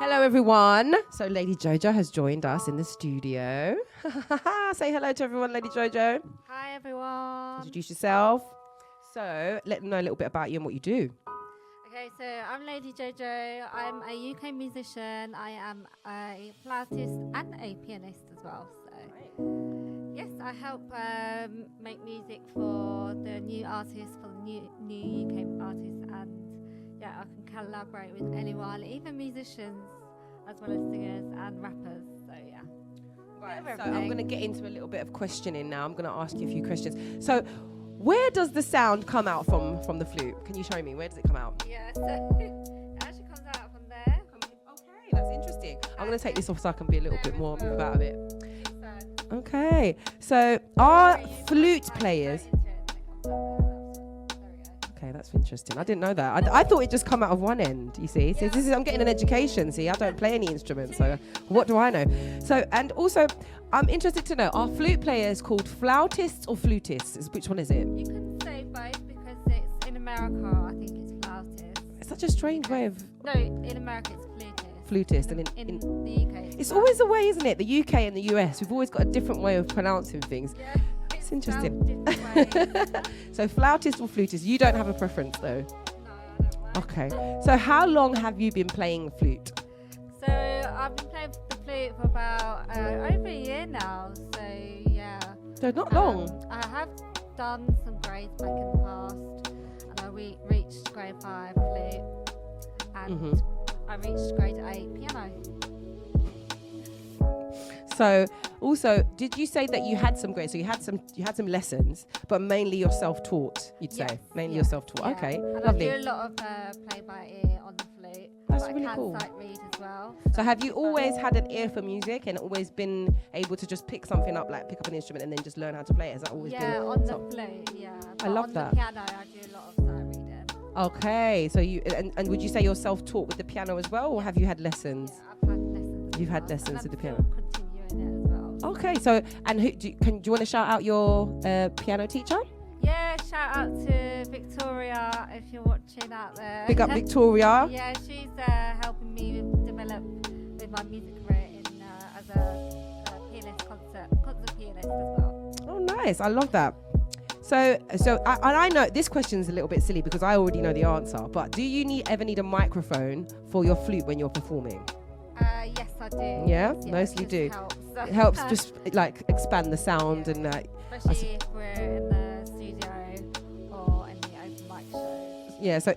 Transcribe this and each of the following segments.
Hello, everyone. So Lady Jojo has joined us in the studio. Say hello to everyone, Lady Jojo. Hi, everyone. Introduce yourself. So let them know a little bit about you and what you do. Okay, so I'm Lady Jojo. I'm a UK musician. I am a flautist and a pianist as well. So, yes, I help make music for the new artists, for the new UK artists, and yeah, I can collaborate with anyone, even musicians, as well as singers and rappers. So yeah. Right. So I'm going to get into a little bit of questioning now. I'm going to ask you a few questions. So, where does the sound come out from the flute? Can you show me? Where does it come out? Yeah, so it actually comes out from there. Okay, that's interesting. I'm going to take this off so I can be a little bit more out of it. Okay, so are flute players... Okay, that's interesting. I didn't know that. I thought it just come out of one end, you see. So this is, I'm getting an education, see. I don't play any instruments, so what do I know? So, and also, I'm interested to know, are flute players called flautists or flutists? Which one is it? You can say both because it's in America, I think it's flautist. It's such a strange way of... No, in America it's flutist. Flutist. And in the UK it's always the way, isn't it? The UK and the US, we've always got a different way of pronouncing things. Yeah. It's interesting. So flautist or flutist, you don't have a preference though? No, I don't mind. Okay. So how long have you been playing flute? So I've been playing the flute for about over a year now. So yeah. So not long. I have done some grades back in the past, and I reached grade 5 flute, and I reached grade 8 piano. So also, did you say that you had some grades? So you had some lessons, but mainly you're self-taught, you'd say? Mainly you're self-taught. Yeah. Okay, and lovely. I do a lot of play by ear on the flute. That's but really I can cool. sight read as well. So have you always had an ear for music and always been able to just pick something up, like pick up an instrument and then just learn how to play it? Has that always been? Yeah, on the flute, yeah. I love on that. On the piano, I do a lot of sight reading. Okay, so you and would you say you're self-taught with the piano as well, or have you had lessons? Yeah, I've had lessons. You've had lessons with the piano. Continuing it as well. Okay, so and who do you want to shout out your piano teacher? Yeah, shout out to Victoria if you're watching out there. Big up Victoria. Yeah, she's helping me develop with my music career as a pianist, concert pianist as well. Oh, nice! I love that. So I know this question's a little bit silly because I already know the answer. But do you ever need a microphone for your flute when you're performing? Yes, I do. Yeah, yes, mostly do. Helps. It helps just like expand the sound and especially if we're in the studio or in the open mic shows. Yeah, so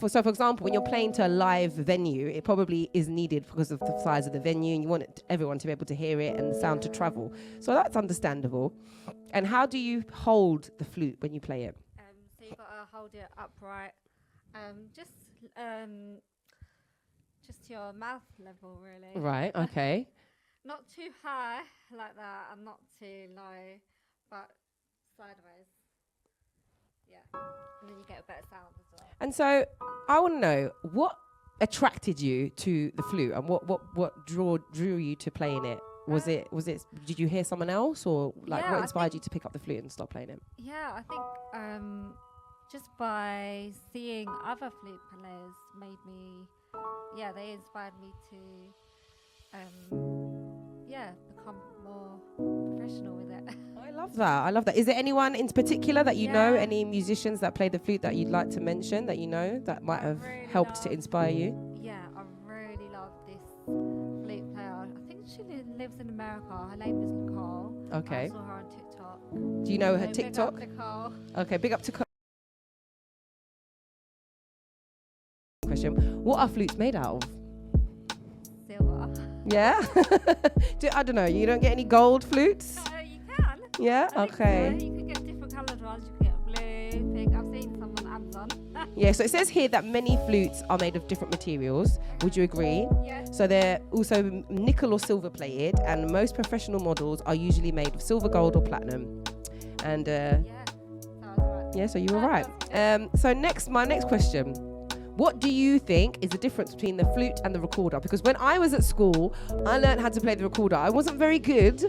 so for example, when you're playing to a live venue, it probably is needed because of the size of the venue, and you want everyone to be able to hear it and the sound to travel. So that's understandable. And how do you hold the flute when you play it? So you've got to hold it upright, just to your mouth level, really. Right. Okay. Not too high like that, and not too low, but sideways. Yeah, and then you get a better sound as well. And so I want to know what attracted you to the flute, and what drew you to playing it. Was it? Did you hear someone else, or like what inspired you to pick up the flute and start playing it? Yeah, I think just by seeing other flute players made me. Yeah, they inspired me to, become more professional with it. I love that. Is there anyone in particular that you know, any musicians that play the flute that you'd like to mention that you know that might have helped to inspire you? Yeah, I really love this flute player. I think she lives in America. Her name is Nicole. Okay. I saw her on TikTok. Do you know her TikTok? Big up Nicole. Okay, big up to question. What are flutes made out of? Silver. Yeah? I don't know. You don't get any gold flutes? You can. Yeah? Okay. So. You can get different coloured ones. You can get blue, pink. I've seen some on Amazon. Yeah, so it says here that many flutes are made of different materials. Would you agree? Yeah. So they're also nickel or silver plated, and most professional models are usually made of silver, gold, or platinum. And yeah, so you were right. So my next question. What do you think is the difference between the flute and the recorder? Because when I was at school, I learned how to play the recorder. I wasn't very good.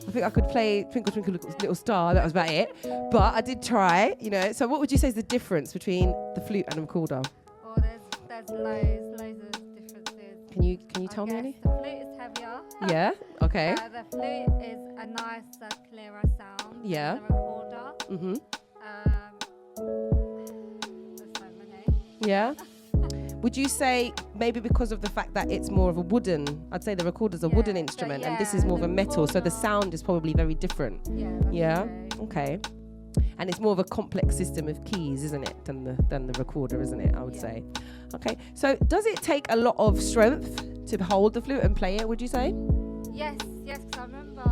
I think I could play Twinkle Twinkle Little Star. That was about it. But I did try, So what would you say is the difference between the flute and the recorder? Oh, there's loads of differences. Can you tell me any? The flute is heavier. Yeah. Okay. The flute is a nicer, clearer sound. Yeah. Than the recorder. Mhm. There's so many. Yeah. Would you say maybe because of the fact that it's more of a wooden? I'd say the recorder's a wooden instrument, and this is more of a metal, so the sound is probably very different. Yeah. True. Okay. And it's more of a complex system of keys, isn't it, than the recorder, isn't it? I would say. Okay. So does it take a lot of strength to hold the flute and play it? Would you say? Yes. Because I remember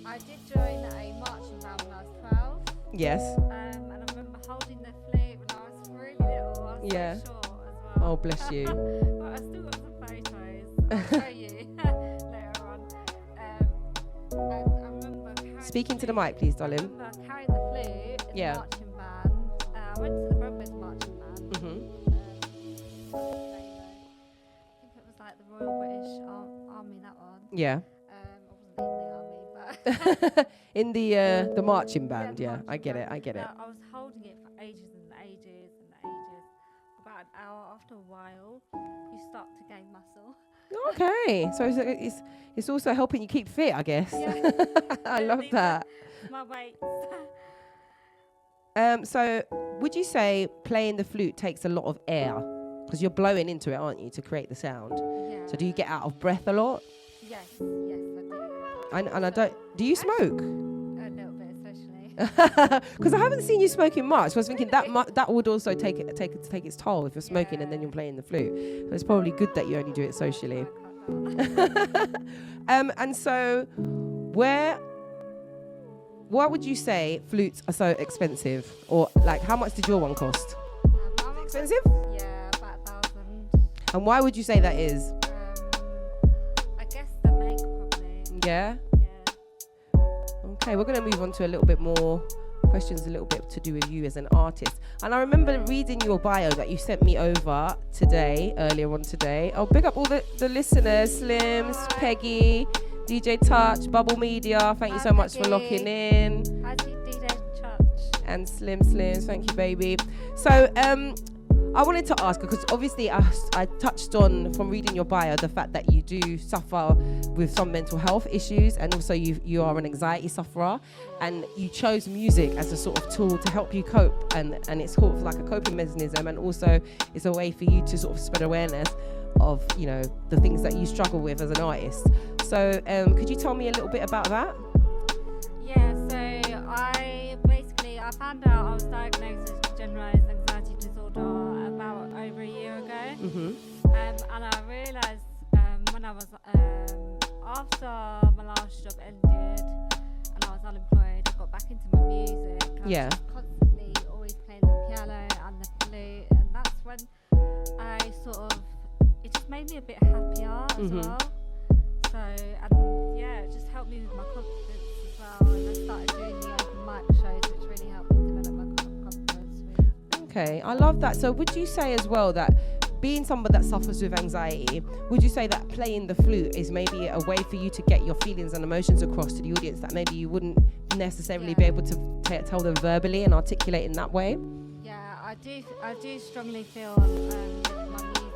I did join a marching band when I was 12. Yes. And I remember holding the flute when I was really little. I was so short as well. Oh, bless you. But I still got some photos. I'll show you later on. And I remember Speaking to the mic, please, darling. I remember carrying the flute in the marching band. I went to the Brentwood marching band. I think it was like the Royal British Army, that one. Yeah. I wasn't in the army, but in the marching band. Yeah, I get it. I was holding it for ages and ages and ages. About an hour. After a while, you start to gain muscle. Okay, so it's also helping you keep fit, I guess. Yeah. I love that. My weights. So would you say playing the flute takes a lot of air? Because you're blowing into it, aren't you, to create the sound? Yeah. So do you get out of breath a lot? Yes, I do. And I don't. Do you smoke? A little bit, socially. Because I haven't seen you smoking much. So I was thinking that would also take its toll if you're smoking and then you're playing the flute. So it's probably good that you only do it socially. And so, why would you say flutes are so expensive? Or like, how much did your one cost? Expensive? Yeah, about 1,000. And why would you say that is? I guess the make probably. Yeah. Yeah. Okay, we're going to move on to a little bit more questions, a little bit to do with you as an artist. And I remember reading your bio that you sent me over earlier on today. I'll big up all the listeners, Slims, Peggy, DJ Touch, Bubble Media. Thank you so much for locking in. Hi, DJ Touch. And Slims, thank you, baby. So, I wanted to ask, because obviously I touched on, from reading your bio, the fact that you do suffer with some mental health issues, and also you are an anxiety sufferer, and you chose music as a sort of tool to help you cope, and it's sort of like a coping mechanism, and also it's a way for you to sort of spread awareness of, you know, the things that you struggle with as an artist. So could you tell me a little bit about that? Yeah, so I found out I was diagnosed with generalized anxiety disorder about over a year ago. And I realised when I was, after my last job ended and I was unemployed, I got back into my music. I was constantly always playing the piano and the flute, and that's when it just made me a bit happier as well. So, and yeah, it just helped me with my confidence as well. And I started doing the open mic shows, which really helped me develop my confidence. Okay, I love that. So would you say as well that being someone that suffers with anxiety, would you say that playing the flute is maybe a way for you to get your feelings and emotions across to the audience that maybe you wouldn't necessarily be able to tell them verbally and articulate in that way? Yeah, I do strongly feel with my music,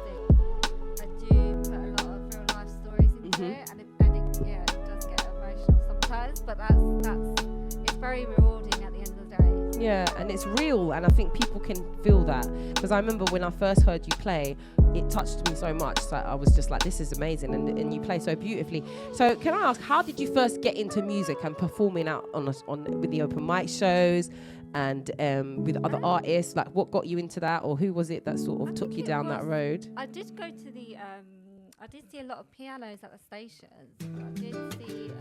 I do put a lot of real life stories into it, and it does get emotional sometimes, but it's very rewarding at the end of the day. Yeah, and it's real, and I think people can feel that, because I remember when I first heard you play, it touched me so much, so I was just like, this is amazing, and you play so beautifully. So can I ask, how did you first get into music and performing out on with the open mic shows and with other artists? Like, what got you into that, or who was it that sort of took you down that road? I did go to I did see a lot of pianos at the stations. I did see,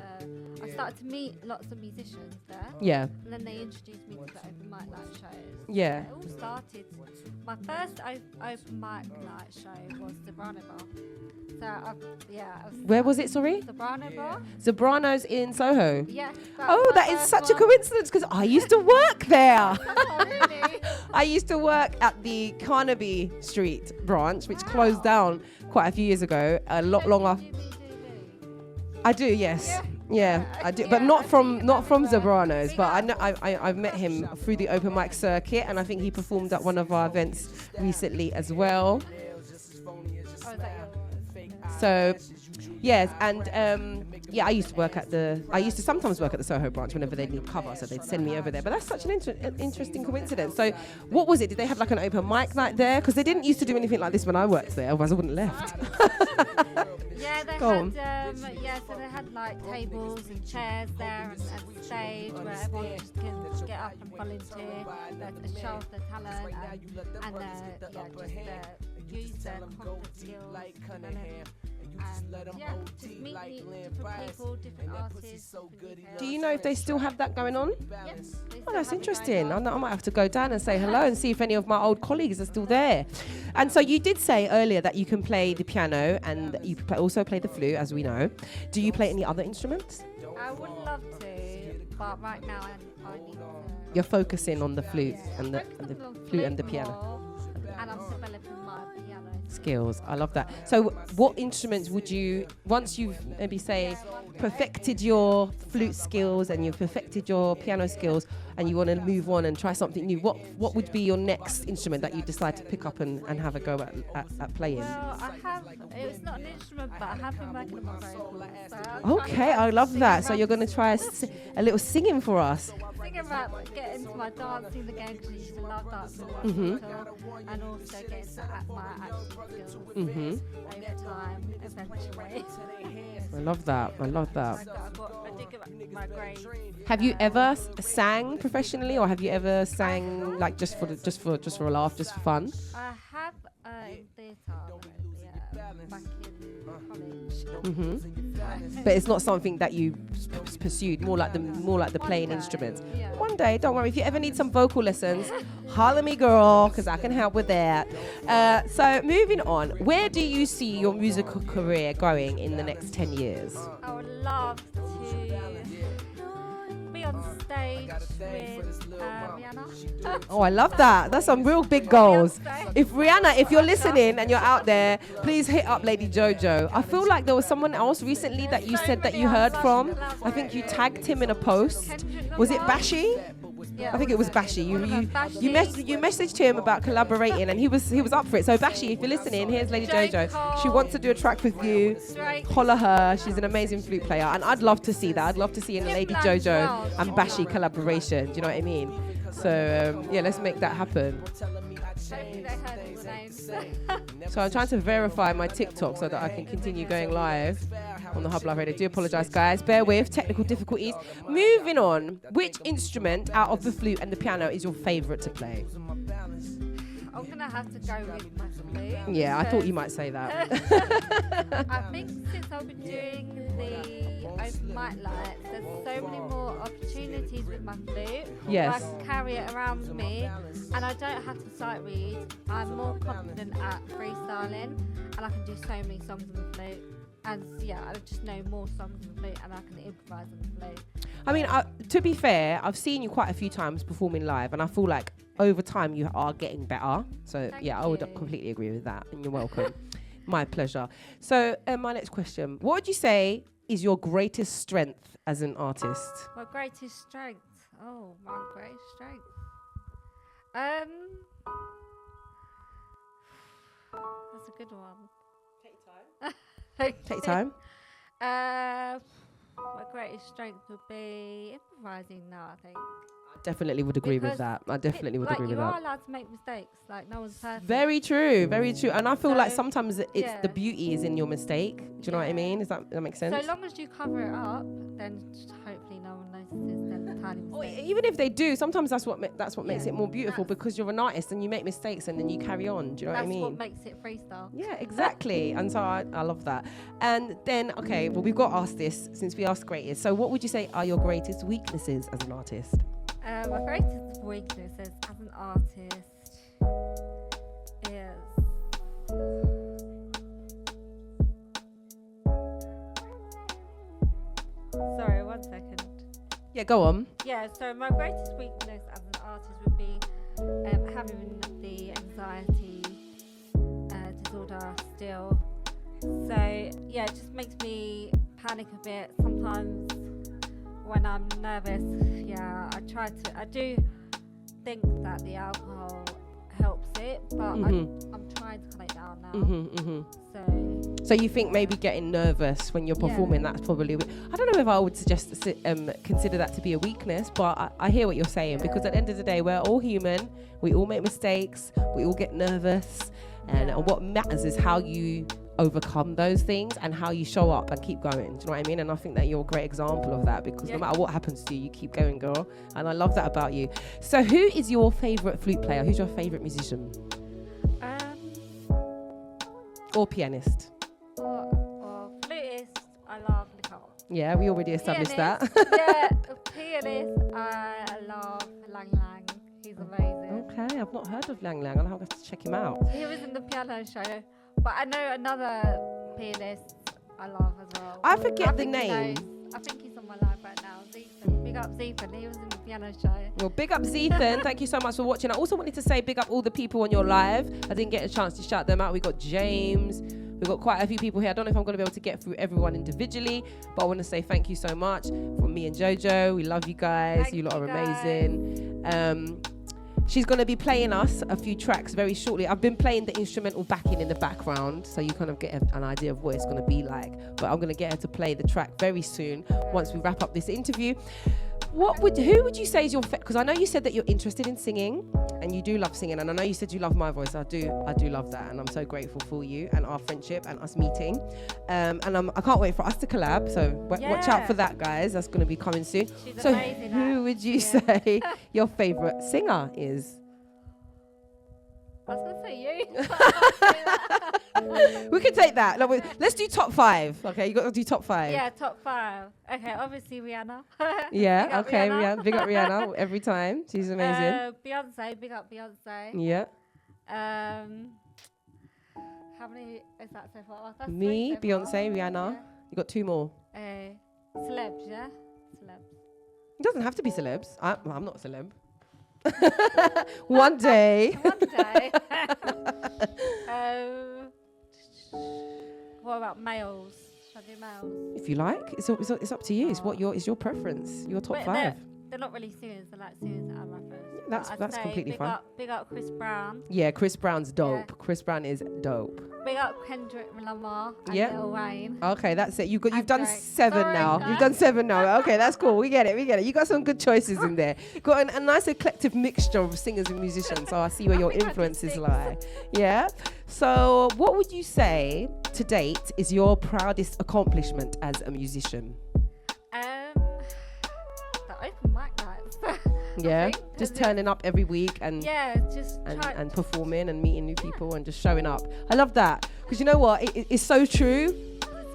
I started to meet lots of musicians there. Yeah. And then they introduced me to the open mic night shows. Yeah. It all started, my first open mic night show was Zebrano Bar. So, where was it, sorry? Zebrano Bar. Zebrano's in Soho? Yeah. Oh, that is such a coincidence, because I used to work there. Oh, really? I used to work at the Carnaby Street branch, which closed down quite a few years ago, a lot longer. I do, yes. Yeah, I do, but not from Zebrano's. But I know I've met him through the open mic circuit, and I think he performed at one of our events recently as well. So, yes, and yeah, I used to sometimes work at the Soho branch whenever they need cover, so they'd send me over there. But that's such an interesting coincidence. So, what was it? Did they have like an open mic night there? Because they didn't used to do anything like this when I worked there, otherwise I wouldn't have left. Yeah, they had so they had like tables and chairs there and stage where everyone just can get up and volunteer, show off their talent and use their confidence skills and just meet different people, different artists. Do you know if they still have that going on? Yes. Oh, that's interesting. I might have to go down and say hello and see if any of my old colleagues are still there. And so you did say earlier that you can play the piano and you also play the flute, as we know. Do you play any other instruments? I would love to, but right now I need to. You're focusing on the flute and the flute and the piano. More, and I'm developing my piano skills. I love that. So what instruments would you, once you've maybe say perfected your flute skills and you've perfected your piano skills and you want to move on and try something new, what would be your next instrument that you decide to pick up and have a go at playing? Well, it's not an instrument, but I have been working on my vocals. Okay, I love that. So you're going to try a little singing for us. Thinking about getting into my dancing again because I used to love dancing and also getting to my acting skills over time, eventually. I love that. I did get my grades. Have you ever sang professionally, or have you ever sang like just for a laugh, just for fun? I have in theatre, back in college. But it's not something that you pursued. More like the playing instruments. Yeah. One day, don't worry. If you ever need some vocal lessons, holler me, girl, because I can help with that. So moving on, where do you see your musical career going in the next 10 years? I would love to be on stage with Rihanna. Oh, I love that. That's some real big goals. If Rihanna, if you're listening and you're out there, please hit up Lady Jojo. I feel like there was someone else recently that you said that you heard from. I think you tagged him in a post. Was it Bashi? Yeah, I think it was Bashi. You messaged him about collaborating, and he was up for it. So Bashi, if you're listening, here's Lady Jojo. She wants to do a track with you. Holler her. She's an amazing flute player, and I'd love to see that. I'd love to see a Lady Jojo and Bashi collaboration. Do you know what I mean? So yeah, let's make that happen. So I'm trying to verify my TikTok so that I can continue going live on the Hub Live Radio. Do apologise, guys. Bear with technical difficulties. Moving on, which instrument out of the flute and the piano is your favourite to play? I'm gonna have to go with my flute. Yeah, I thought you might say that. I think since I've been doing the open mic nights, there's so many more opportunities with my flute. Yes. I can carry it around with me, and I don't have to sight read. I'm more confident at freestyling, and I can do so many songs on the flute. And yeah, I just know more songs on the flute, and I can improvise on the flute. I mean, to be fair, I've seen you quite a few times performing live, and I feel like over time you are getting better. So Thank yeah, you. I would completely agree with that, and you're welcome. My pleasure. So my next question: what would you say is your greatest strength as an artist? My greatest strength. Oh, my greatest strength. That's a good one. Take time. My greatest strength would be improvising now, I think. Definitely would agree with Because that. I definitely would agree with You are that. allowed to make mistakes. Like, no one's perfect. Very true, very true. And I feel like So, sometimes it's yeah. the beauty is in your mistake. Do you know what I mean? Does that make sense? So long as you cover it up, then hopefully no one notices them tiny Or mistakes. even if they do, sometimes that's what makes Yeah. it more beautiful, That's- because you're an artist and you make mistakes and then you carry on. Do you know what I That's mean? what makes it freestyle. Yeah, exactly. And so I love that. And then, okay, well, we've got asked this since we asked greatest. So what would you say are your greatest weaknesses as an artist? My greatest weaknesses as an artist is sorry, 1 second. Yeah, go on. Yeah, so my greatest weakness as an artist would be having the anxiety disorder still. So yeah, it just makes me panic a bit sometimes when I'm nervous. Yeah, I do think that the alcohol helps it, but I'm trying to cut it down now. So you think maybe getting nervous when you're performing, that's probably, I don't know if I would suggest consider that to be a weakness, but I hear what you're saying, because at the end of the day, we're all human, we all make mistakes, we all get nervous, and what matters is how you overcome those things and how you show up and keep going. Do you know what I mean? And I think that you're a great example of that, because no matter what happens to you, you keep going, girl. And I love that about you. So who is your favourite flute player? Who's your favourite musician? Or pianist? Or flutist, I love Nicole. Yeah, we already established that. Pianist, I love Lang Lang. He's amazing. Okay, I've not heard of Lang Lang. I'll have to check him out. He was in the piano show. But I know another pianist I love as well. I forget the name. I think he's on my live right now. Zethan. Big up Zethan. He was in the piano show. Well, big up Zethan. Thank you so much for watching. I also wanted to say big up all the people on your live. I didn't get a chance to shout them out. We got James. We've got quite a few people here. I don't know if I'm going to be able to get through everyone individually, but I want to say thank you so much from me and Jojo. We love you guys. You lot are amazing. She's going to be playing us a few tracks very shortly. I've been playing the instrumental backing in the background, so you kind of get an idea of what it's going to be like. But I'm going to get her to play the track very soon once we wrap up this interview. Who would you say is your because I know you said that you're interested in singing and you do love singing, and I know you said you love my voice. I do love that, and I'm so grateful for you and our friendship and us meeting. And I can't wait for us to collab. So watch out for that, guys. That's going to be coming soon. She's so amazing, who would you say your favorite singer is? I was going to say you. We can take that. Let's do top 5. Okay, you got to do top 5. Yeah, top 5. Okay, obviously Rihanna. Yeah, okay, Rihanna. Big up Rihanna every time. She's amazing. Beyonce, big up Beyonce. Yeah. How many is that so far? That's Me, 3 so Beyonce, far. Rihanna. Yeah. You got 2 more. Celebs, yeah? Celebs. It doesn't have to be celebs. I'm not a celeb. One day. One day. What about males? Should I do males? If you like, it's up to you. It's your preference. Your top 5. They're not really singers. They're like singers that are rappers. That's completely fine. Big up Chris Brown. Yeah, Chris Brown's dope. Yeah. Chris Brown is dope. Big up Kendrick Lamar and Yeah. Lil Wayne. Okay, that's it. You've done Drake. 7 Sorry, now. guys. You've done 7 now. Okay, that's cool. We get it. You got some good choices in there. Got a nice eclectic mixture of singers and musicians. So I see where your think I did influences 6. lie. Yeah. So what would you say to date is your proudest accomplishment as a musician? The open mic nights. Yeah, just turning up every week and and performing and meeting new people and just showing up. I love that, because you know what, it's so true.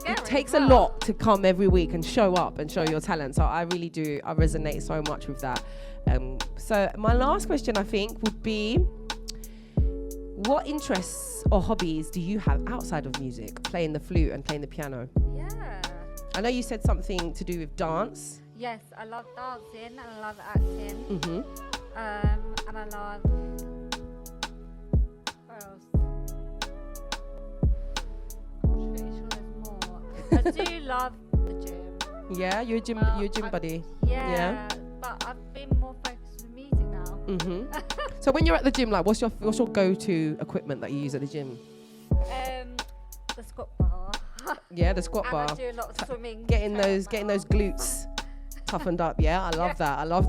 It takes a lot to come every week and show up and show your talent. So I really do. I resonate so much with that. So my last question, I think, would be, what interests or hobbies do you have outside of music, playing the flute and playing the piano? Yeah. I know you said something to do with dance. Yes, I love dancing and I love acting. Mm-hmm. And I love. What else? I'm pretty sure there's more. I do love the gym. Yeah, you're a gym buddy. Yeah. But I've been more focused on music now. Mm-hmm. So when you're at the gym, like, what's your go-to equipment that you use at the gym? The squat bar. Yeah, the squat bar. And I do a lot of swimming. Getting those glutes toughened up. Yeah, I love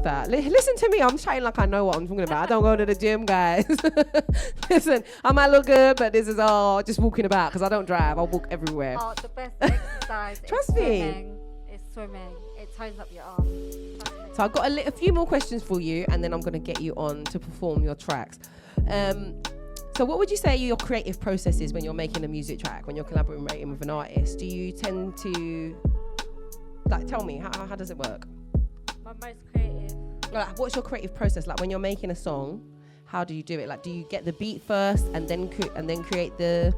that. Listen to me. I'm chatting like I know what I'm talking about. I don't go to the gym, guys. Listen, I might look good, but this is all just walking about, because I don't drive. I walk everywhere. Oh, the best exercise Trust is me. swimming. It's swimming. It tones up your arms. So I've got a few more questions for you, and then I'm going to get you on to perform your tracks. So what would you say your creative process is when you're making a music track, when you're collaborating with an artist? Do you tend to, like, tell me, how does it work? My most creative. Like, what's your creative process? Like, when you're making a song, how do you do it? Like, do you get the beat first and then create the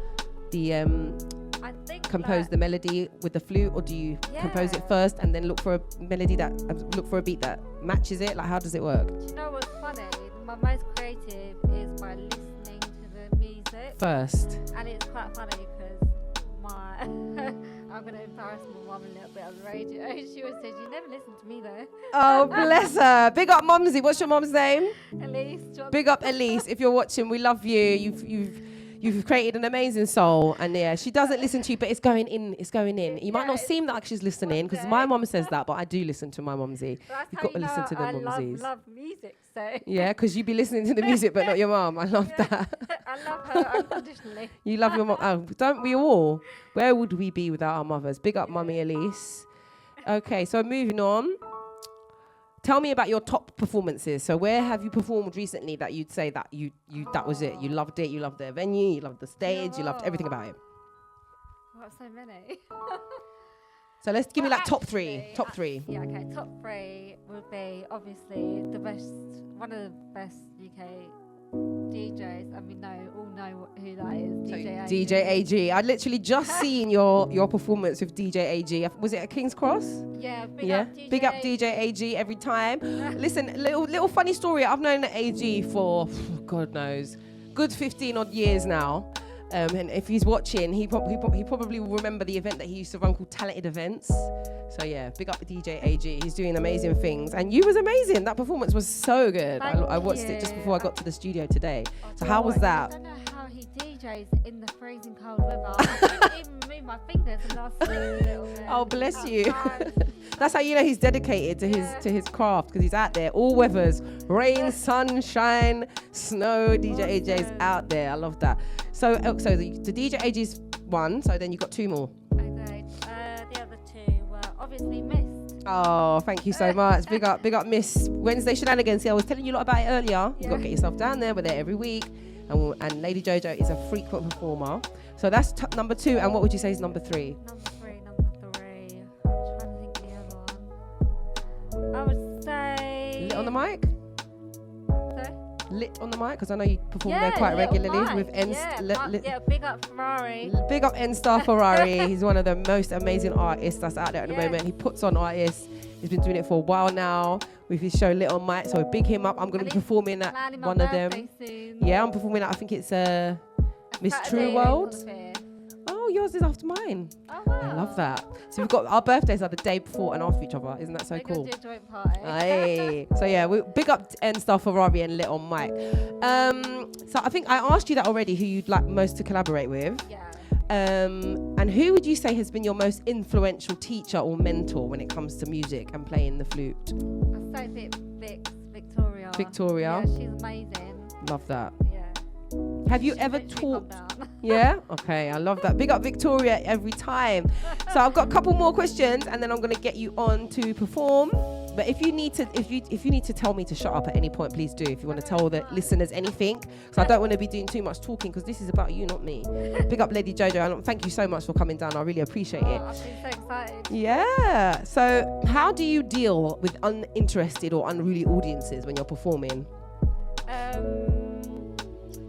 I think compose the melody with the flute, or do you compose it first and then look for a beat that matches it? Like, how does it work? Do you know what's funny? My most creative is by listening to the music First. and it's quite funny because I I'm going to embarrass my mum a little bit on the radio. She always says, you never listen to me though. Oh, bless her. Big up Mumsy. What's your mum's name? Elise. Big up Elise. If you're watching, we love you. You've created an amazing soul, and yeah, she doesn't listen to you, but it's going in. It's going in. You might not seem like she's listening, because my mum says that, but I do listen to my mumsy. You've got to listen to the mumsies. I love music, so. Yeah, because you be listening to the music, but not your mum. I love that. I love her unconditionally. You love your mum. Oh, don't we all? Where would we be without our mothers? Big up, Mummy Elise. Okay, so moving on. Tell me about your top performances. So where have you performed recently that you'd say that you that was it? You loved it. You loved the venue. You loved the stage. You loved everything about it. What, so many? So let's give me like top three. Top three. Yeah, okay. Top three would be obviously one of the best UK DJs, and we all know who that is. DJ AG. I'd literally just seen your performance with DJ AG. Was it at King's Cross? Yeah, big up DJ AG every time. Listen, little funny story. I've known AG for God knows, good 15 odd years now. And if he's watching, he probably will remember the event that he used to run called Talented Events. So yeah, big up DJ AG. He's doing amazing things, and you was amazing. That performance was so good. I watched it just before I got to the studio today. So how was that? I don't know how he DJs in the freezing cold weather. I can't even move my fingers and last a little bit. Oh, bless you. That's how you know he's dedicated to his craft, because he's out there, all weathers, rain, sunshine, snow. DJ AJ's out there. I love that. So the DJ AG's one. So then you got two more. Okay. The other two were obviously Mist. Oh, thank you so much. Big up, Miss Wednesday Shenanigans. See, I was telling you a lot about it earlier. Yeah. You've got to get yourself down there. We're there every week. And Lady Jojo is a frequent performer. So that's number two. And what would you say is number three? Number three. I'm trying to think of the other one. I would say... Lit on the mic? Sorry? Lit on the mic? Because I know you perform there quite regularly with big up Ferrari. Big up N-Star Ferrari. He's one of the most amazing artists that's out there at the moment. He puts on artists. He's been doing it for a while now with his show Lit on Mic. So big him up. I'm going to be performing at one of them. Soon. Yeah, I'm performing at, I think it's Miss True World. Oh, yours is after mine. Oh, wow. I love that. So we've got our birthdays are the day before and after each other. Isn't that so cool? Do a joint party. Aye. So yeah, we big up N-Star Ferrari and Lit on Mic. So I think I asked you that already, who you'd like most to collaborate with. Yeah. And who would you say has been your most influential teacher or mentor when it comes to music and playing the flute? I'd say Victoria. Victoria. Yeah, she's amazing. Love that. Yeah. Have you ever taught? Yeah? Okay, I love that. Big up Victoria every time. So I've got a couple more questions, and then I'm going to get you on to perform. But if you need to tell me to shut up at any point, please do. If you want to tell the listeners anything, so I don't want to be doing too much talking, because this is about you, not me. Big up Lady Jojo, and thank you so much for coming down. I really appreciate it. I've been so excited. Yeah. So how do you deal with uninterested or unruly audiences when you're performing?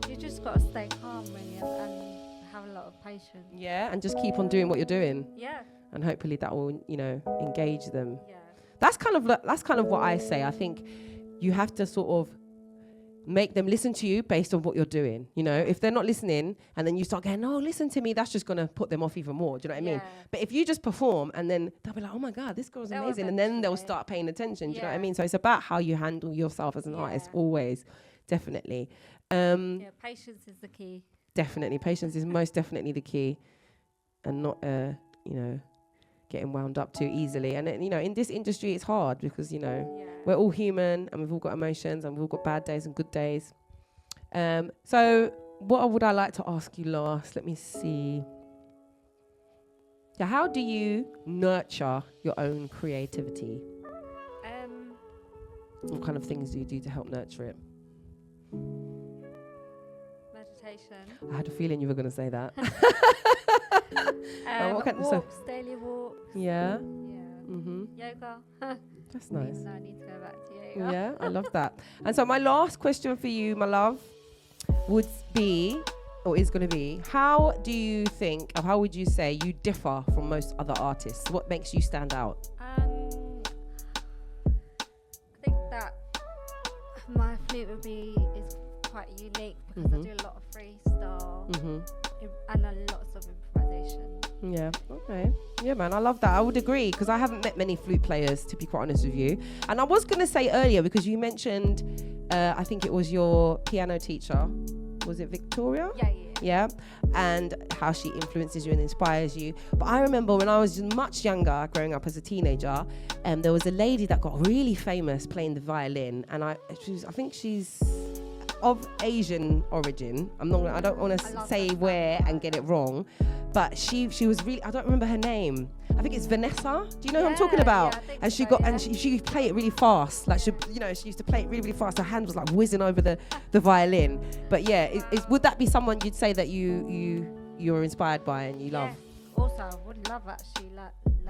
You just got to stay calm, really, and have a lot of patience. Yeah, and just keep on doing what you're doing. Yeah. And hopefully that will, engage them. Yeah. That's kind of what I say. I think you have to sort of make them listen to you based on what you're doing. If they're not listening and then you start going, no, listen to me, that's just going to put them off even more. Do you know what I mean? But if you just perform and then they'll be like, oh my God, this girl's amazing. And then they'll start paying attention. Do you know what I mean? So it's about how you handle yourself as an artist always. Definitely. Patience is the key. Definitely. Patience is most definitely the key. And not, getting wound up too easily. And in this industry it's hard because we're all human and we've all got emotions and we've all got bad days and good days. So what would I like to ask you last? Let me see. Yeah, how do you nurture your own creativity? What kind of things do you do to help nurture it? Meditation. I had a feeling you were going to say that. Walks, daily walks. Yeah. Yeah. Mm-hmm. Yoga. That's nice. I need to go back to yoga. Yeah, I love that. And so my last question for you, my love, would be, or is going to be, how do you think, or how would you say you differ from most other artists? What makes you stand out? I think that my flute is quite unique because I do a lot of freestyle and lots of improvisation. Yeah, okay. Yeah, man, I love that. I would agree because I haven't met many flute players, to be quite honest with you. And I was going to say earlier, because you mentioned, I think it was your piano teacher. Was it Victoria? Yeah. And how she influences you and inspires you. But I remember when I was much younger, growing up as a teenager, there was a lady that got really famous playing the violin. And I think she's of Asian origin. I don't want to say where and get it wrong, but she was really, I don't remember her name. I think it's Vanessa. Do you know who I'm talking about? And she she played it really fast. Like she used to play it really, really fast. Her hand was like whizzing over the violin. But yeah, would that be someone you'd say that you're inspired by and you love? Also, I would love actually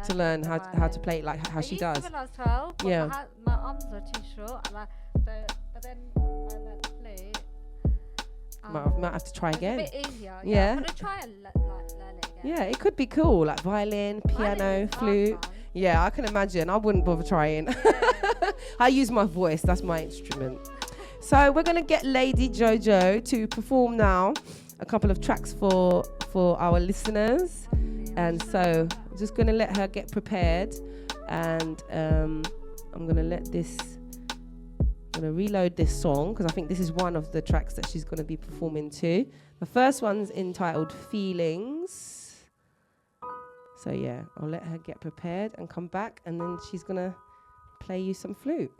to learn how to play it like how she does. When I was 12, yeah. My arms were too short, but then I learned to play. Might have to try again. It's a bit easier. Yeah. I'm gonna try and learn it again. Yeah, it could be cool, like violin, piano, flute. Yeah, I can imagine. I wouldn't bother trying. Yeah. I use my voice. That's my instrument. So we're gonna get Lady Jojo to perform now a couple of tracks for our listeners, and so I'm just gonna let her get prepared, and I'm gonna reload this song because I think this is one of the tracks that she's gonna be performing to. The first one's entitled Feelings. So yeah, I'll let her get prepared and come back, and then she's gonna play you some flute.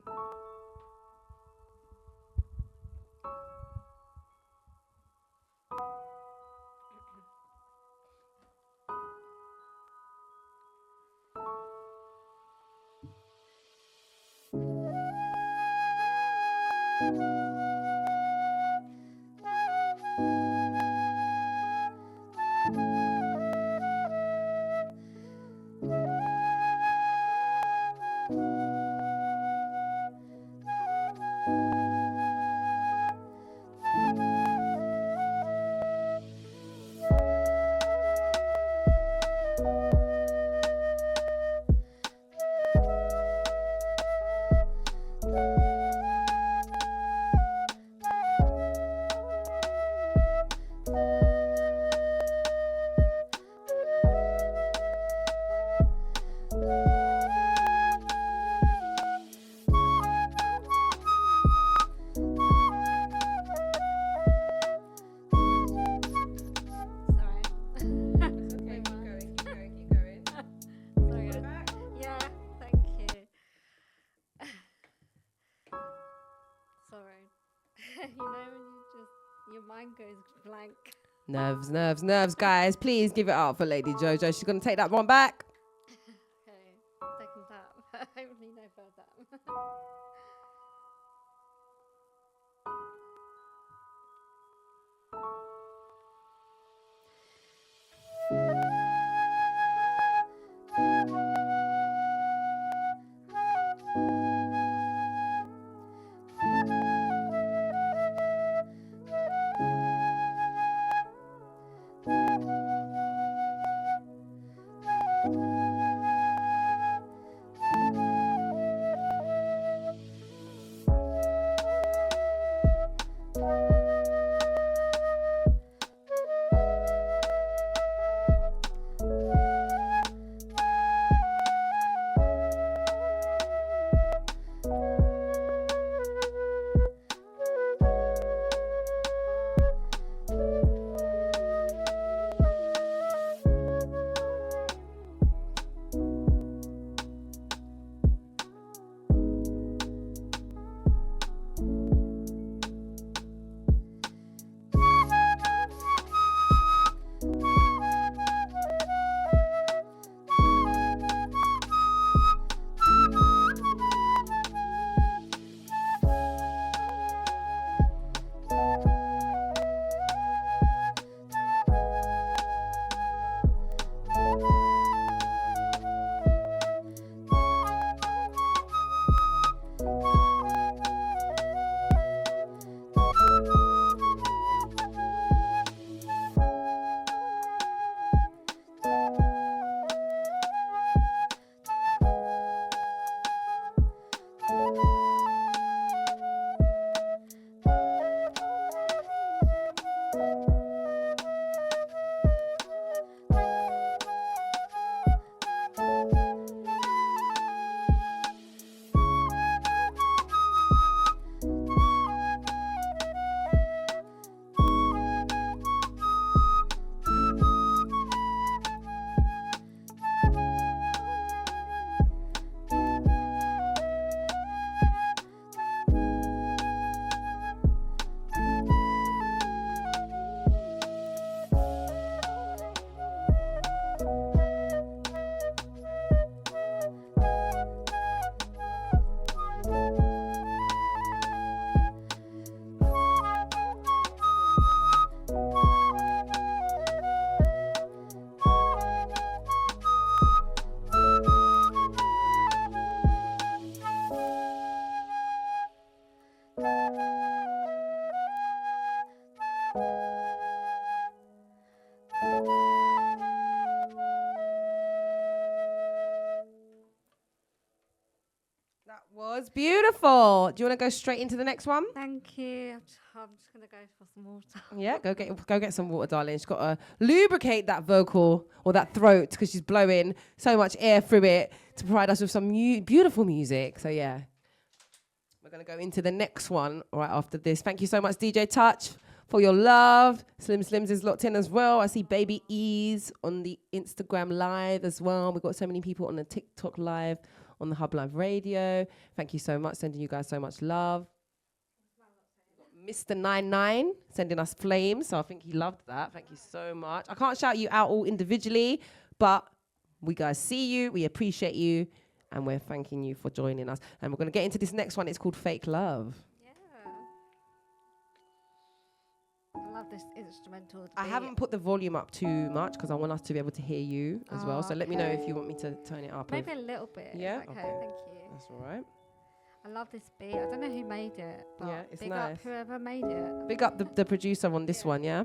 Your mind goes blank. Nerves, guys. Please give it up for Lady Jojo. She's going to take that one back. Okay, second tap. Hopefully no third tap. was beautiful. Do you want to go straight into the next one? Thank you. I'm just going to go for some water. Yeah, go get some water, darling. She's got to lubricate that vocal or that throat because she's blowing so much air through it to provide us with some beautiful music. So, yeah. We're going to go into the next one right after this. Thank you so much, DJ Touch, for your love. Slim Slims is locked in as well. I see Baby Ease on the Instagram Live as well. We've got so many people on the TikTok Live, on the Hub Live Radio. Thank you so much. Sending you guys so much love. Mr. 99 sending us flames. So I think he loved that. Thank you so much. I can't shout you out all individually, but we guys see you. We appreciate you. And we're thanking you for joining us. And we're going to get into this next one. It's called Fake Love. Yeah. I love this instrumental. I haven't put the volume up too much because I want us to be able to hear you as well. So let me know if you want me to turn it up. Maybe a little bit. Yeah? Okay, thank you. That's all right. I love this beat. I don't know who made it, but Yeah, it's big nice. up whoever made it. Big up the producer on this one, yeah?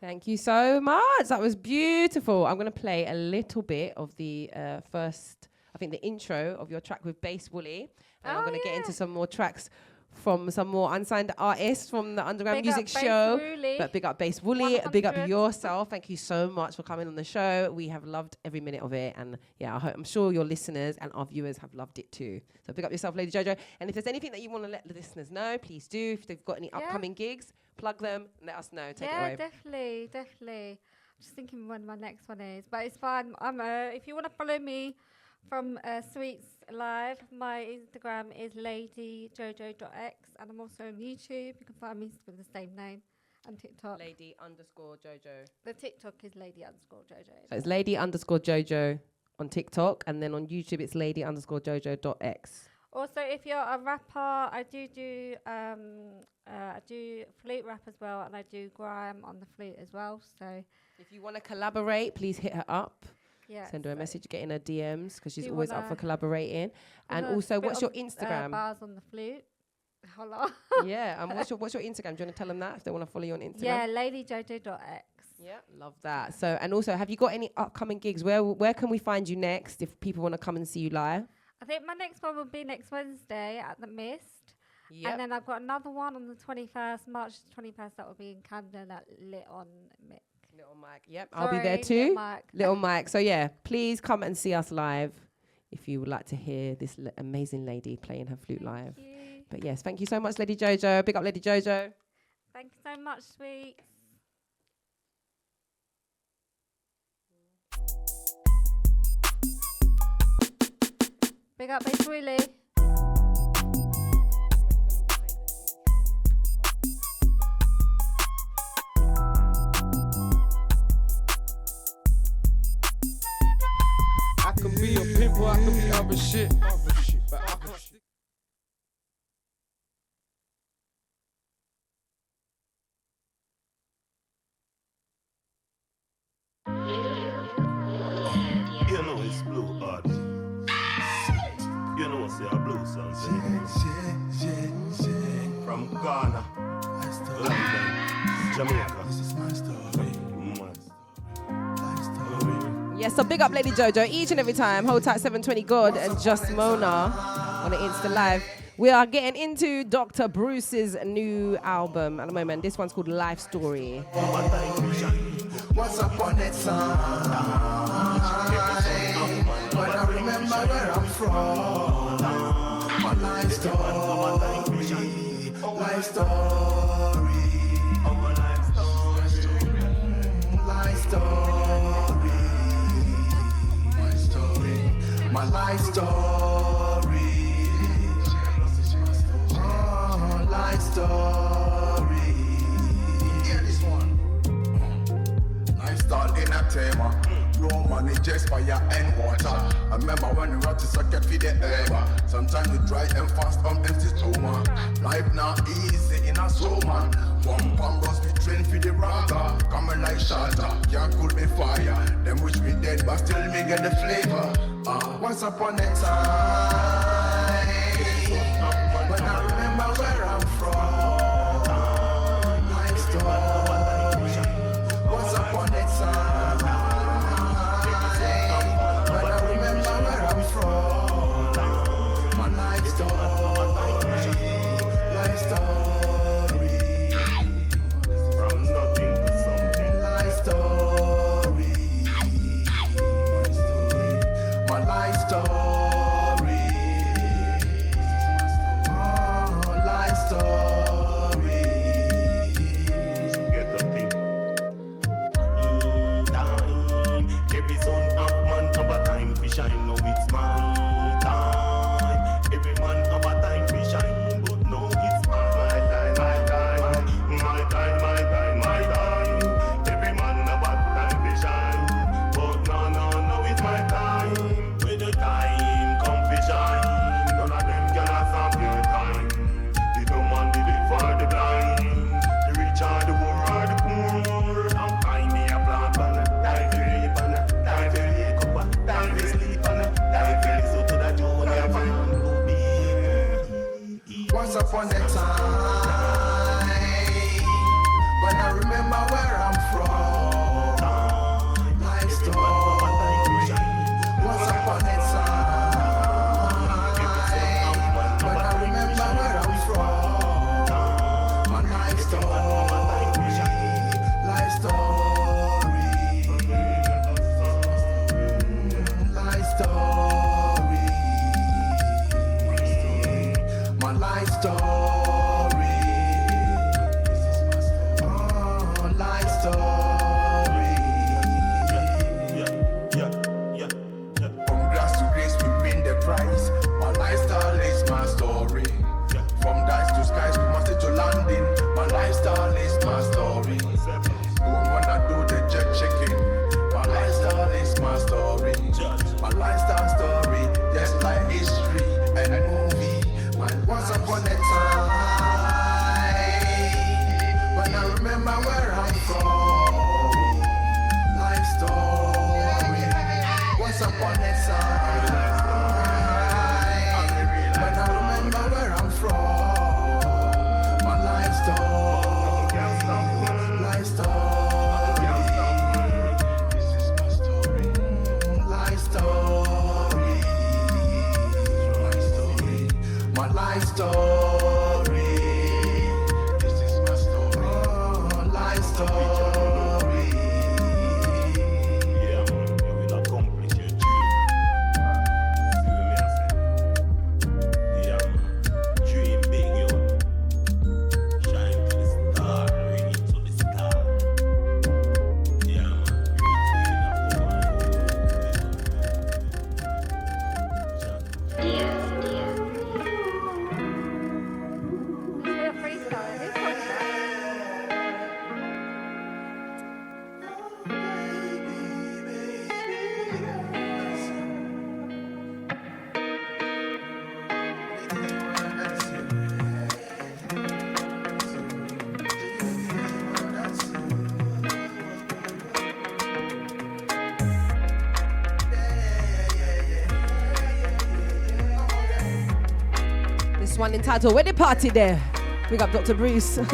Thank you so much. That was beautiful. I'm going to play a little bit of the first, I think the intro of your track with Bass Woolly. And I'm going to get into some more tracks from some more unsigned artists from the Underground Music Show. But big up Bass Woolly, 100. big up yourself. Thank you so much for coming on the show. We have loved every minute of it. And yeah, I'm sure your listeners and our viewers have loved it too. So big up yourself, Lady Jojo. And if there's anything that you want to let the listeners know, please do. If they've got any upcoming gigs, plug them and let us know. Take it away. Yeah, definitely. I'm just thinking when my next one is. But it's fine. If you want to follow me from Sweets Live, my Instagram is ladyjojo.x, and I'm also on YouTube. You can find me with the same name, and TikTok. Lady_Jojo. The TikTok is lady_Jojo. So it's lady_Jojo on TikTok, and then on YouTube it's lady_Jojo.x. Also, if you're a rapper, I do flute rap as well, and I do grime on the flute as well. So if you want to collaborate, please hit her up. Yeah. Send her a message, get in her DMs because she's Do you always up wanna- for collaborating. And wanna also, spit what's your on, Instagram? bars on the flute. Holla. Yeah, and what's your Instagram? Do you want to tell them that if they want to follow you on Instagram? Yeah, ladyjojo.x. Yeah, love that. So, and also, have you got any upcoming gigs? Where can we find you next if people want to come and see you live? I think my next one will be next Wednesday at the Mist. Yeah. And then I've got another one on the 21st, March 21st, that will be in Camden at Lit on Mick. Little Mike. Yep, I'll be there too. Little Mike. So yeah, please come and see us live if you would like to hear this amazing lady playing her flute live. Thank you. But yes, thank you so much, Lady Jojo. Big up, Lady Jojo. Thank you so much, Sweets. Big up, Miss Willie. I can be a pimp or I can be other shit. But other shit. You know it's blue art. You know it's a blue song. From Ghana, London, Jamaica. This is my story. Yes, so big up Lady Jojo each and every time. Hold tight 720 God and Just Mona on the Insta Live. We are getting into Dr. Bruce's new album at the moment. This one's called Life Story. Once upon a time, when I remember where I'm from, my life story, life story, life story, my life story, oh, life story. Hear this one. Start in a tema. No money, just fire and water. I remember when you run to socket feed the air. Sometimes you dry and fast on empty stomach. Life not easy in a soul man. One pump goes we train for the raga. Coming like shelter, can't cool me fire. Them wish me dead, but still me get the flavor. Once upon a time, when I remember where I'm from, life story. Once upon a time, when I remember where I'm from, my life story, life story, From nothing to something. life story, my life story, oh, life story. Get the thing. Time. Every son of man have a time to shine. Now it's my time. Every man have a time to shine, but now it's my time, my time, my time, my time, my time. Every man have a time to shine, but no, it's my time. When the time come to shine, none of them can stop your time. The dumb man did it for the blind. The rich are the poor are the poor. I'm fine, me a plant on it. Die to leap on it. Die to wake up on it. Die to sleep on it. Die to listen to that Junior fan. Once upon a time, when I remember where I'm from, life story. Once upon a time, when I remember where I'm from, my life story, life story, life story, my life story, oh, life story. From grass to grace, we win the prize. My lifestyle is my story. From dice to skies, we must to landing. My lifestyle is my story. Don't wanna do the jet checking. My lifestyle is my story. My lifestyle story, just like history and a movie. Once upon a time, when I remember where I'm from, life story. on the side. When I remember where I'm from, my life story, life story. This is my story, life story, my life story. This is my story, life story. One entitled Where the Party There. Big up Dr. Bruce. Show me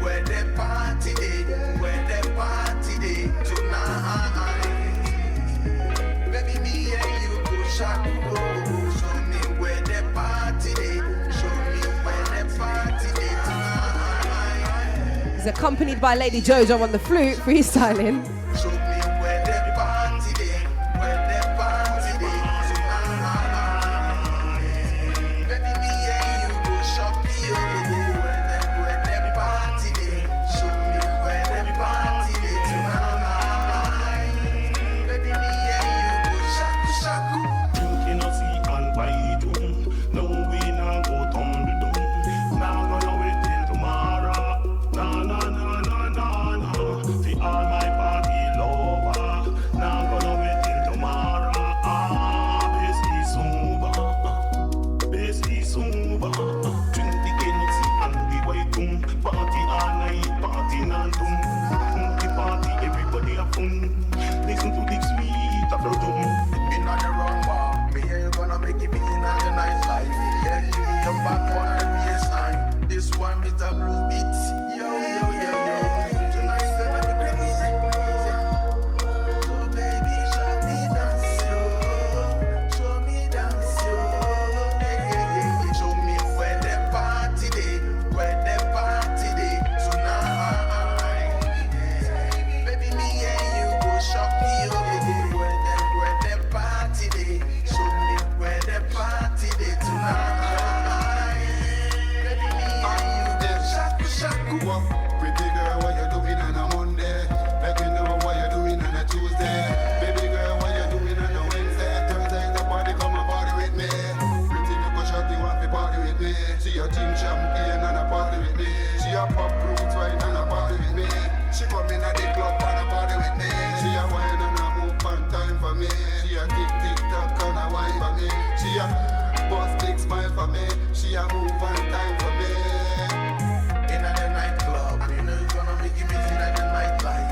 where the party is, where the party is tonight. Baby, me and you go shop. Show me where the party is. Show me where the party is tonight. He's accompanied by Lady Jojo on the flute, freestyling. Show me where the party is, where the party is tonight. Baby, me and you go shop. Where the party is. Show me where the party is tonight. Baby, me and you go shaku shaku. Drinking a sea and buy it home. No, we not go tumble down. Now gonna wait till tomorrow. Nah, nah, nah, nah, nah, nah. See all my party lover. Now gonna wait till tomorrow. Busy sober. Busy sober. Drink the Hennessy and the white rum. Party all night, party non-tum. The party, everybody have fun. Listen to the sweet of the drum. In on the wrong bar, me and you gonna make it big in the night life. Yeah, give me your back on the baseline. This one with a blue beat. Yo, yo, yo, yo. Tonight gonna be crazy. So baby, show me dance, yo. Show me dance, yo. Yeah, yeah, yeah. Show me where the party day, where the party day tonight. Baby, me and you go shopping, yo. Where the party day. Show me where the party day tonight. Baby, me and you go shaku shaku. Pretty girl, what you doing on a Monday? Let me know what you doing on a Tuesday. Baby girl, what you doing on a Wednesday? Thursday is a party, come and party with me. Pretty little shorty want to party with me. She a gin champagne and a party with me. She a pop roots wine and a party with me. She come in at the club and a party with me. She a wine and a move on time for me. She a tick tock and a wine for me. She a bust big smile for me. She a move on time for me. In the nightclub, you know you're gonna make it busy in the nightlife.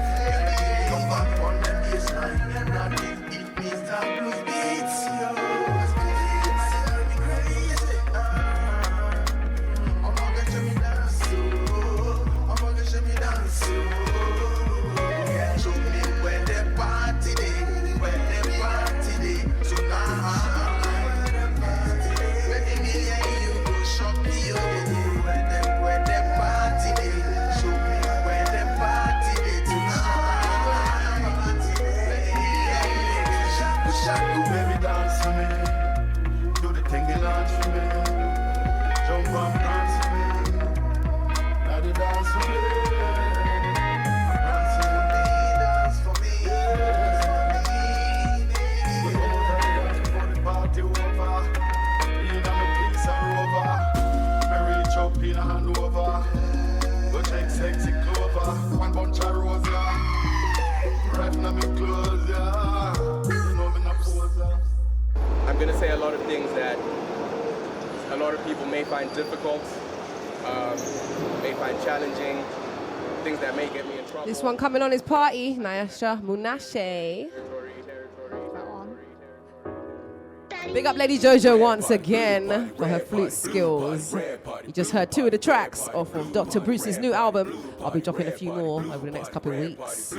Come back on the baseline, and not it means that blues beats, yo. It's gonna be crazy. I'm gonna show me dance, yo. I'm gonna show me dance, yo. Yeah, show me where the party day, where the party day tonight. Baby, me and you go shopping, yo. Where the party day. Show me where the party day tonight. Shaku shaku, Baby, dance for me. Do the thing you dance for me. Jump and dance for me. Now the dance for me. dance for me, dance for me. We over dance before the party over. In a me piece of rover. Me reach up in a Hanover. Go check sexy clover. One bunch of roses. Right now me clothes, yeah. You know me not pose, I'm going to say a lot of things that a lot of people may find difficult, may find challenging, things that may get me in trouble. This one coming on his party, Nyasha Munashe. Territory. That one. Big up Lady Jojo once again for her flute skills. You just heard 2 of the tracks off of Dr. Bruce's new album. I'll be dropping a few more over the next couple of weeks.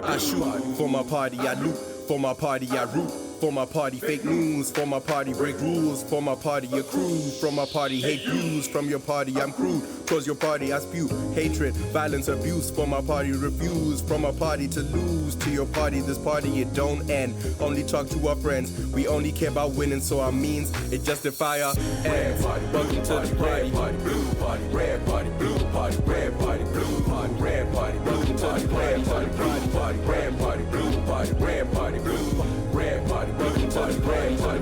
I shoot for my party, I loot for my party, I root for my party, fake news for my party, break rules for my party, a cruise from my party, hate views from your party, I'm crude, cause your party I spew hatred, violence, abuse for my party, refuse from my party to lose to your party, this party it don't end, only talk to our friends, we only care about winning, so our means it justify our ends. Welcome to the party, blue party, red party, blue party, red party, blue party, red party, welcome to the red party, red party, blue party, red party, blue party, red party. Welcome to the red party,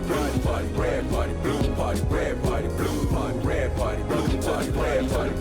red party, blue party, red party, blue party, red party. Welcome to the red party,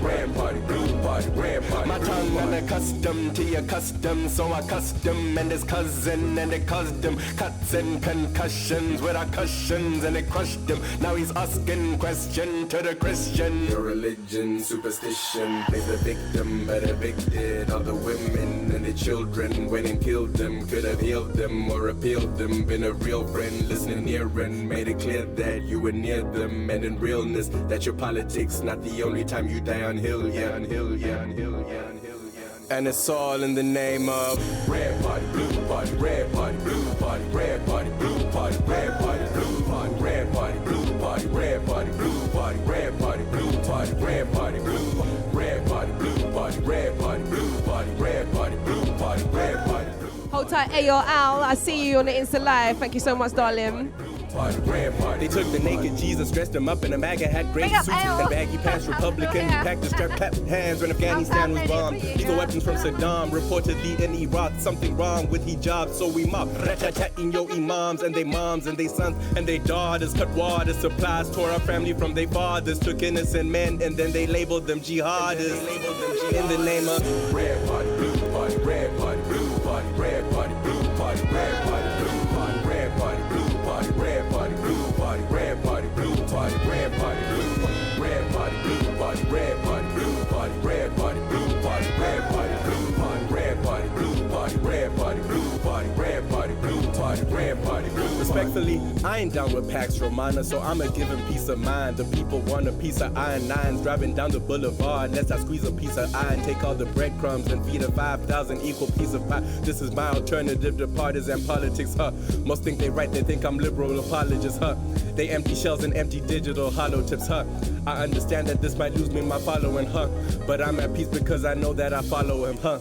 red party, blue party, red party. My tongue unaccustomed to your custom, so I custom and his cousin and it caused them cuts and concussions with our cushions and it crushed him. Now he's asking question to the Christian. Your religion, superstition, plays the victim, but evicted all the women and the children. Went and killed them, could have healed them or appealed them. Been a real friend, listening near and made it clear that you were near them. And in realness, that your politics not the only time you die on hill, yeah, on hill, yeah, on hill, yeah, on hill, yeah. And it's all in the name of red party, blue party, red party, blue party, red party, blue party, red party, blue party, red party, blue party, red party, blue party, red party, blue party, red party, blue party, red party, blue party, red party, blue party, red party, blue party, red party. Hold tight, Ayo Al. I see you on the Insta Live. Thank you so much, darling. They took the naked Jesus, dressed him up in a MAGA hat, great suits and baggy pants. Republican, he packed the strap, clapped hands when Afghanistan was bombed. Lethal weapons from Saddam, reportedly in Iraq. Something wrong with hijab, so we mob. Rat-tat-tatting your imams and they moms and they sons and they daughters. Cut water supplies, tore our family from their fathers. Took innocent men and then they labeled them jihadists. In the name of red party, blue party, red party, blue party, red party, blue party, red party, blue party, red party, blue party, red party, blue party, red party, blue party, red party, blue party, red party, blue party, red party, blue party, red party, blue party, red party, blue party, red party, blue party, red party, blue party, red party, blue party, red party. Respectfully, I ain't down with Pax Romana, so I'ma give him peace of mind. The people want a piece of iron nines, driving down the boulevard. Unless I squeeze a piece of iron, take all the breadcrumbs and feed a 5,000 equal piece of pie. This is my alternative to partisan politics, huh? Most think they right, they think I'm liberal apologists, huh? They empty shells and empty digital hollow tips, huh? I understand that this might lose me my following, huh? But I'm at peace because I know that I follow him, huh?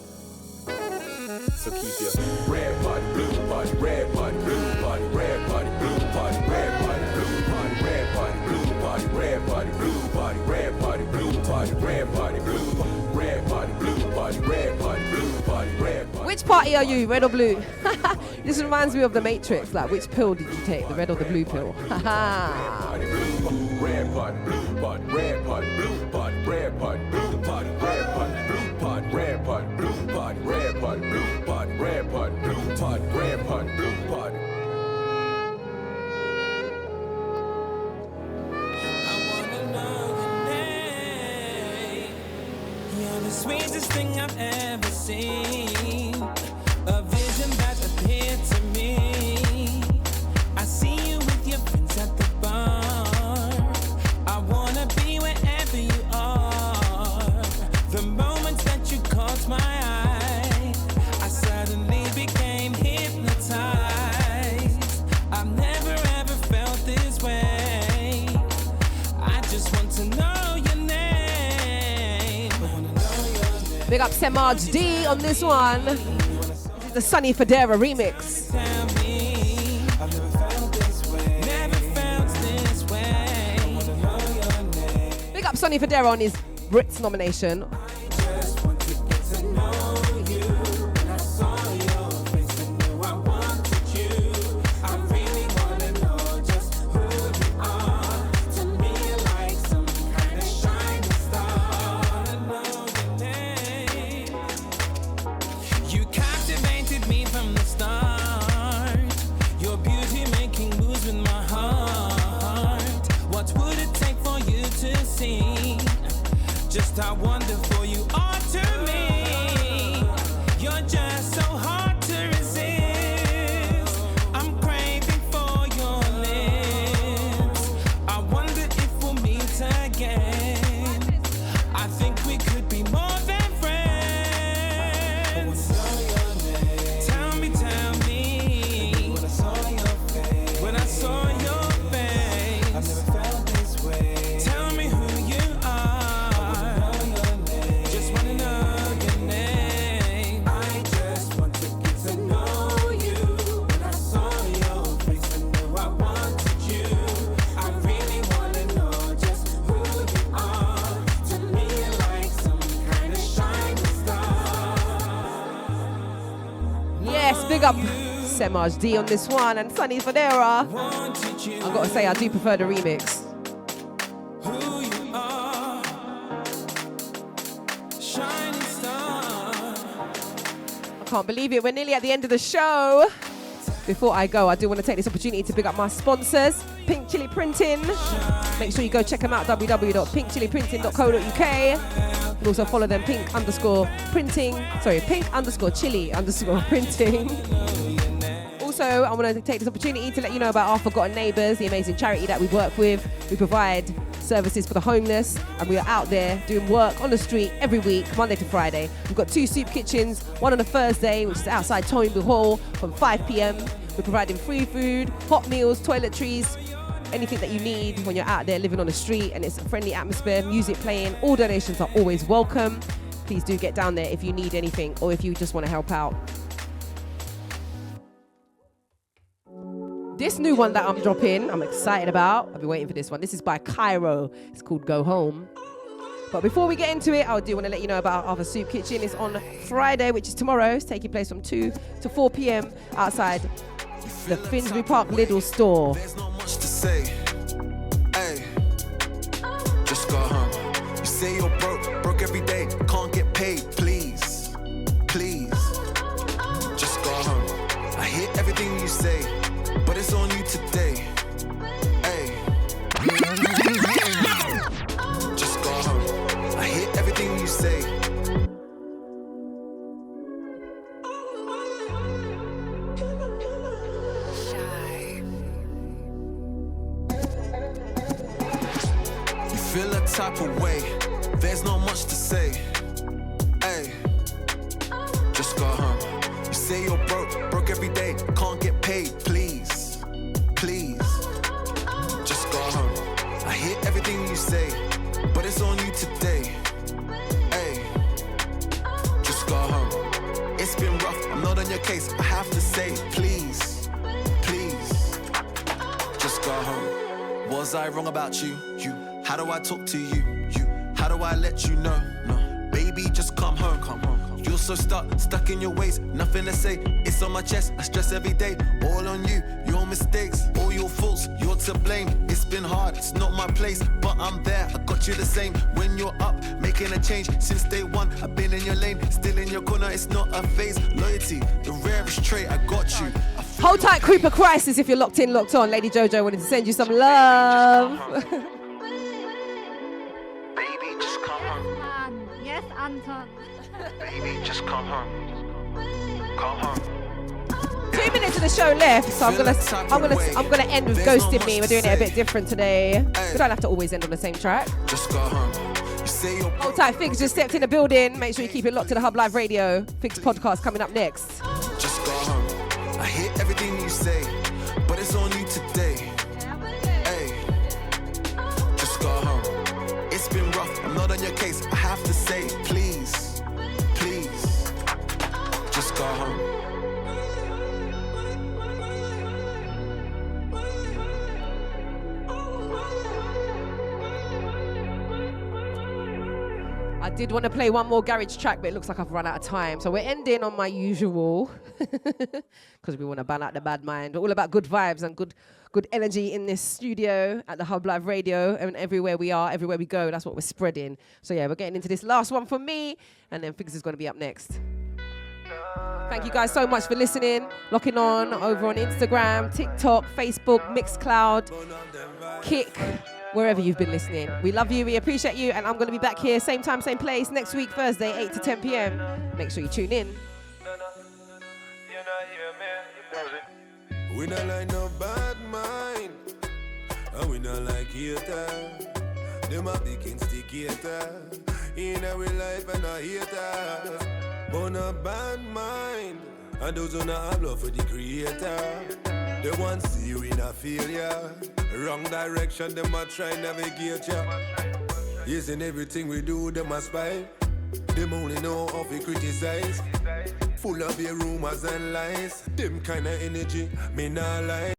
So keep your red party, blue party, red party, blue party, red party, blue party, red party, blue party, red party, blue party, red party, blue party, red party, blue party, red party, blue party, red party, blue party, red party, blue party, red party. Which party are you, red or blue? This reminds me of the Matrix. Like, which pill did you take, the red or the blue pill? Red party, red party, blue party, red party, blue party, red party, blue party, red party, blue party, red party, blue party, red party, blue party, red party, blue party, red party, blue party. I wanna know your name. You're the sweetest thing I've ever seen. A vision that appeared to me. I see you with your friends at the bar. I wanna be wherever you are. The moments that you caught my eye, I suddenly became hypnotized. I've never ever felt this way. I just want to know your name. I wanna know your name. Big up Semaj D on this one. This is the Sunny Federa remix. Tell me, I've never felt this way. Never felt this way. I wanna know your name. Big up Sonny Federa on his Brits nomination. Just want to get to know you. When I saw your face, I knew I wanted you. I really wanna know just who you are. To me, you're like some kind of shining star. I know your name. You captivated me from the start. Your beauty making moves with my heart. What would it take for you to see just how wonderful you Big up Semaj D on this one and Sunny Federa. I've got to say, I do prefer the remix. I can't believe it. We're nearly at the end of the show. Before I go, I do want to take this opportunity to big up my sponsors, Pink Chili Printing. Make sure you go check them out, www.pinkchiliprinting.co.uk. And also follow them, pink_chili_printing. Also, I want to take this opportunity to let you know about Our Forgotten Neighbours, the amazing charity that we work with. We provide services for the homeless, and we are out there doing work on the street every week, Monday to Friday. We've got 2 soup kitchens, one on a Thursday, which is outside Toynbee Hall from 5 p.m. We're providing free food, hot meals, toiletries, anything that you need when you're out there living on the street, and it's a friendly atmosphere, music playing. All donations are always welcome. Please do get down there if you need anything or if you just want to help out. This new one that I'm dropping, I'm excited about. I've been waiting for this one. This is by Cairo. It's called Go Home. But before we get into it, I do want to let you know about our other soup kitchen. It's on Friday, which is tomorrow. It's taking place from 2 to 4 p.m. outside the Finsbury Park Lidl store. There's not much to say. Hey, just go home. You say you're broke every day, can't get paid. Please, please, just go home. I hear everything you say, but it's on you today. Hey, just go home. I hear everything you say. You feel a type of way, there's not much to say. Hey, just go home. You say you're broke every day, can't get paid. Please, please, just go home. I hear everything you say, but it's on you today. Hey, just go home. It's been rough, I'm not on your case, I have to say, please, please, just go home. Was I wrong about you? How do I talk to you? How do I let you know? No, baby, just come home. You're so stuck in your ways, nothing to say. It's on my chest, I stress every day. All on you, your mistakes, all your faults, you're to blame. It's been hard, it's not my place, but I'm there, I got you the same. When you're up, making a change, since day one, I've been in your lane, still in your corner, it's not a phase. Loyalty, the rarest trait, I got you. Hold tight, Creeper Crisis, if you're locked in, locked on. Lady Jojo wanted to send you some love. Baby, just come home. Yes, Anton. Baby, just come home. Come home. 2 minutes of the show left, so I'm gonna end with Ghosting Me. We're doing it a bit different today. We don't have to always end on the same track. Just go home. You say you're Hold tight, Figs just stepped in the building. Make sure you keep it locked to the Hub Live Radio. Figs podcast coming up next. just go home. I hear everything you say, but it's on you today. Hey, just go home. It's been rough, I'm not on your case, I have to say, please, please, just go home. I did want to play one more garage track, but it looks like I've run out of time. So we're ending on my usual, because we want to ban out the bad mind. We're all about good vibes and good energy in this studio at the Hub Live Radio, and everywhere we are, everywhere we go, that's what we're spreading. So yeah, we're getting into this last one from me, and then Figs is going to be up next. Thank you guys so much for listening, locking on over on Instagram, TikTok, Facebook, Mixcloud, Kick, wherever you've been listening. We love you, we appreciate you, and I'm going to be back here, same time, same place, next week, Thursday, 8 to 10 p.m. Make sure you tune in. We not like no bad mind, and we not like hater. Them a big instigator in our life and a hater. But a bad mind, and those who not have love for the creator. They want to see you in a failure. Wrong direction, them a try navigate ya. Yes, in everything we do, them a spy. Them only know how to criticize. Full of your rumors and lies. Them kind of energy, me not lie.